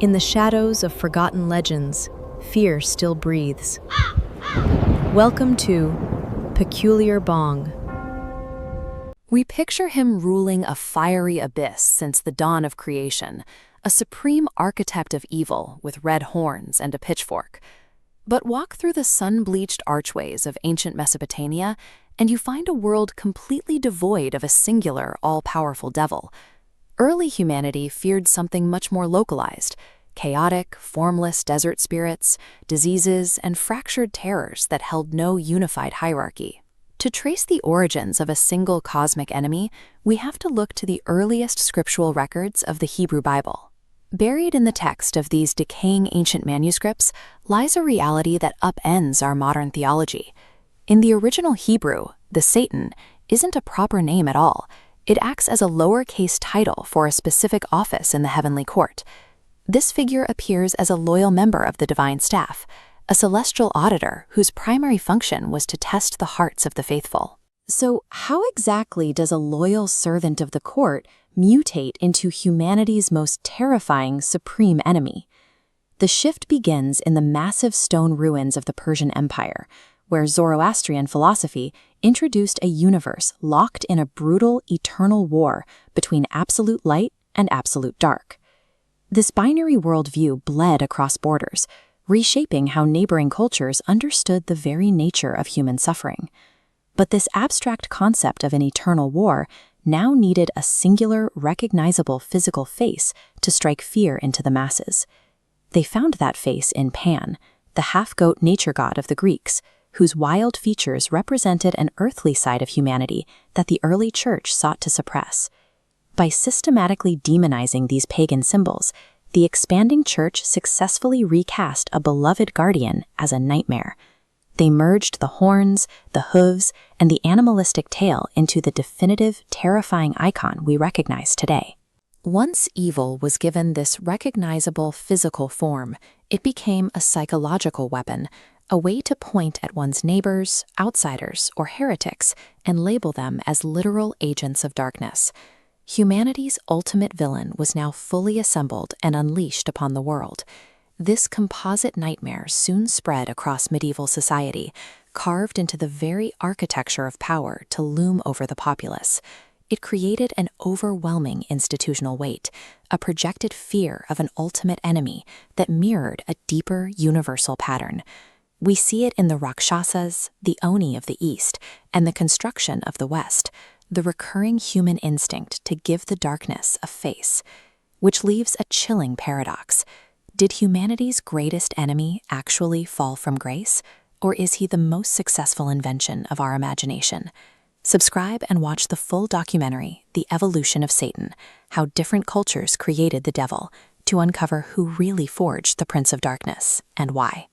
In the shadows of forgotten legends, fear still breathes. Welcome to Peculiar Bong. We picture him ruling a fiery abyss since the dawn of creation, a supreme architect of evil with red horns and a pitchfork. But walk through the sun-bleached archways of ancient Mesopotamia, and you find a world completely devoid of a singular, all-powerful devil. Early humanity feared something much more localized: chaotic, formless desert spirits, diseases, and fractured terrors that held no unified hierarchy. To trace the origins of a single cosmic enemy, we have to look to the earliest scriptural records of the Hebrew Bible. Buried in the text of these decaying ancient manuscripts lies a reality that upends our modern theology. In the original Hebrew, the Satan isn't a proper name at all. It acts as a lowercase title for a specific office in the heavenly court. This figure appears as a loyal member of the divine staff, a celestial auditor whose primary function was to test the hearts of the faithful. So, how exactly does a loyal servant of the court mutate into humanity's most terrifying supreme enemy? The shift begins in the massive stone ruins of the Persian Empire, where Zoroastrian philosophy introduced a universe locked in a brutal, eternal war between absolute light and absolute dark. This binary worldview bled across borders, reshaping how neighboring cultures understood the very nature of human suffering. But this abstract concept of an eternal war now needed a singular, recognizable physical face to strike fear into the masses. They found that face in Pan, the half-goat nature god of the Greeks, whose wild features represented an earthly side of humanity that the early church sought to suppress. By systematically demonizing these pagan symbols, the expanding church successfully recast a beloved guardian as a nightmare. They merged the horns, the hooves, and the animalistic tail into the definitive, terrifying icon we recognize today. Once evil was given this recognizable physical form, it became a psychological weapon, a way to point at one's neighbors, outsiders, or heretics and label them as literal agents of darkness. Humanity's ultimate villain was now fully assembled and unleashed upon the world. This composite nightmare soon spread across medieval society, carved into the very architecture of power to loom over the populace. It created an overwhelming institutional weight, a projected fear of an ultimate enemy that mirrored a deeper universal pattern. We see it in the Rakshasas, the Oni of the East, and the construction of the West, the recurring human instinct to give the darkness a face, which leaves a chilling paradox. Did humanity's greatest enemy actually fall from grace, or is he the most successful invention of our imagination? Subscribe and watch the full documentary, The Evolution of Satan, How Different Cultures Created the Devil, to uncover who really forged the Prince of Darkness and why.